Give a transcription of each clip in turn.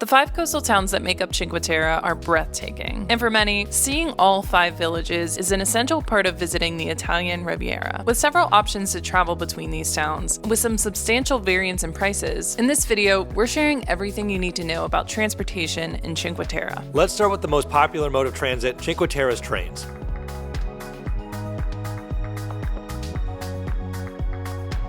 The 5 coastal towns that make up Cinque Terre are breathtaking, and for many, seeing all 5 villages is an essential part of visiting the Italian Riviera. With several options to travel between these towns, with some substantial variance in prices, in this video, we're sharing everything you need to know about transportation in Cinque Terre. Let's start with the most popular mode of transit, Cinque Terre's trains.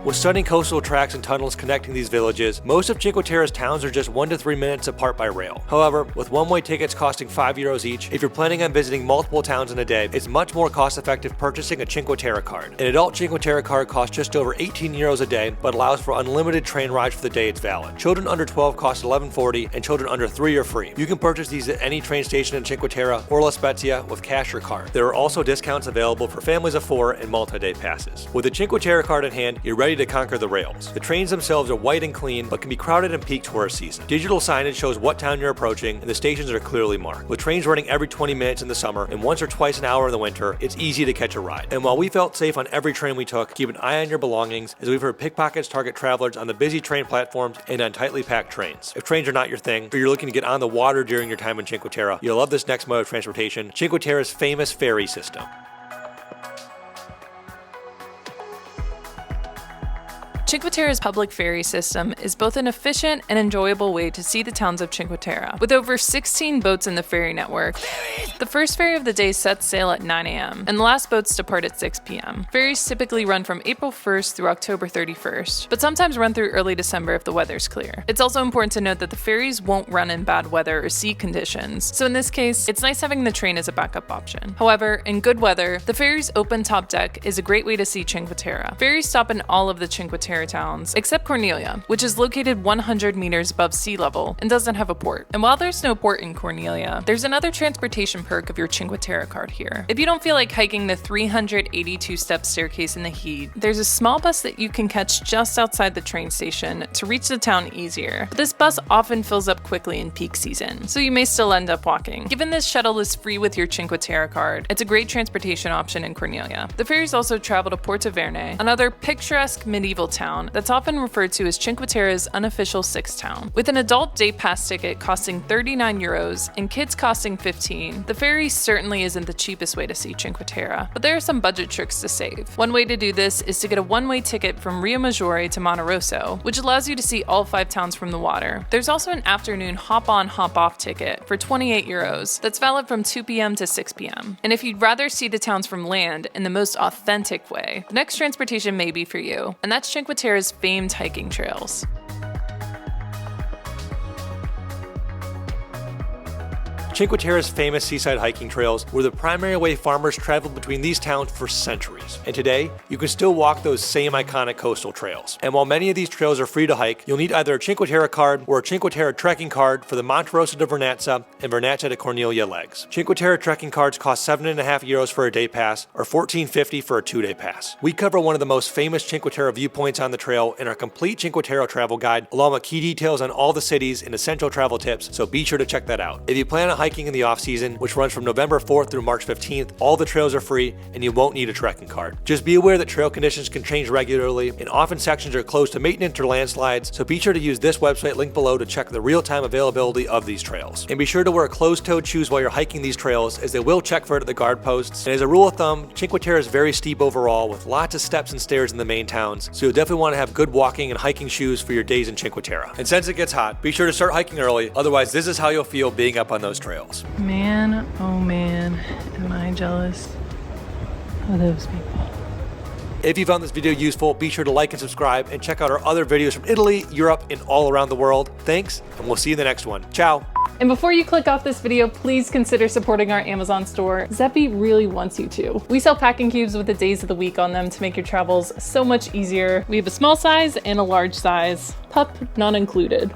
With stunning coastal tracks and tunnels connecting these villages, most of Cinque Terre's towns are just 1 to 3 minutes apart by rail. However, with one-way tickets costing €5 each, if you're planning on visiting multiple towns in a day, it's much more cost-effective purchasing a Cinque Terre card. An adult Cinque Terre card costs just over €18 a day, but allows for unlimited train rides for the day it's valid. Children under 12 cost $11.40, and children under 3 are free. You can purchase these at any train station in Cinque Terre or La Spezia with cash or card. There are also discounts available for families of 4 and multi-day passes. With a Cinque Terre card in hand, you're ready to conquer the rails. The trains themselves are white and clean, but can be crowded in peak tourist season. Digital signage shows what town you're approaching, and the stations are clearly marked. With trains running every 20 minutes in the summer and once or twice an hour in the winter, it's easy to catch a ride. And while we felt safe on every train we took, keep an eye on your belongings, as we've heard pickpockets target travelers on the busy train platforms and on tightly packed trains. If trains are not your thing, or you're looking to get on the water during your time in Cinque Terre, you'll love this next mode of transportation, Cinque Terre's famous ferry system. Cinque Terre's public ferry system is both an efficient and enjoyable way to see the towns of Cinque Terre. With over 16 boats in the ferry network, the first ferry of the day sets sail at 9 a.m., and the last boats depart at 6 p.m. Ferries typically run from April 1st through October 31st, but sometimes run through early December if the weather's clear. It's also important to note that the ferries won't run in bad weather or sea conditions, so in this case, it's nice having the train as a backup option. However, in good weather, the ferry's open top deck is a great way to see Cinque Terre. Ferries stop in all of the Cinque Terre towns, except Cornelia, which is located 100 meters above sea level and doesn't have a port. And while there's no port in Cornelia, there's another transportation perk of your Cinque Terre card here. If you don't feel like hiking the 382-step staircase in the heat, there's a small bus that you can catch just outside the train station to reach the town easier. But this bus often fills up quickly in peak season, so you may still end up walking. Given this shuttle is free with your Cinque Terre card, it's a great transportation option in Cornelia. The ferries also travel to Porto Verne, another picturesque medieval town that's often referred to as Cinque Terre's unofficial 6th town. With an adult day pass ticket costing €39 and kids costing $15, the ferry certainly isn't the cheapest way to see Cinque Terre, but there are some budget tricks to save. One way to do this is to get a one-way ticket from Riomaggiore to Monterosso, which allows you to see all 5 towns from the water. There's also an afternoon hop-on, hop-off ticket for €28 that's valid from 2 p.m. to 6 p.m. And if you'd rather see the towns from land in the most authentic way, the next transportation may be for you, and that's Cinque Terre's famed hiking trails. Cinque Terre's famous seaside hiking trails were the primary way farmers traveled between these towns for centuries. And today, you can still walk those same iconic coastal trails. And while many of these trails are free to hike, you'll need either a Cinque Terre card or a Cinque Terre trekking card for the monterosso to vernazza and vernatza to Cornelia legs. Cinque Terre trekking cards cost €7.50 for a day pass or $14.50 for a 2-day pass. We cover one of the most famous Cinque Terre viewpoints on the trail in our complete Cinque Terre travel guide, along with key details on all the cities and essential travel tips, so be sure to check that out. If you plan on hiking in the off-season, which runs from November 4th through March 15th, all the trails are free and you won't need a trekking card. Just be aware that trail conditions can change regularly and often sections are closed to maintenance or landslides, so be sure to use this website link below to check the real-time availability of these trails. And be sure to wear closed-toed shoes while you're hiking these trails, as they will check for it at the guard posts. And as a rule of thumb, Cinque Terre is very steep overall with lots of steps and stairs in the main towns, so you'll definitely want to have good walking and hiking shoes for your days in Cinque Terre. And since it gets hot, be sure to start hiking early, otherwise this is how you'll feel being up on those trails. Man, oh man, am I jealous of those people. If you found this video useful, be sure to like and subscribe and check out our other videos from Italy, Europe, and all around the world. Thanks, and we'll see you in the next one. Ciao! And before you click off this video, please consider supporting our Amazon store. Zeppi really wants you to. We sell packing cubes with the days of the week on them to make your travels so much easier. We have a small size and a large size, pup not included.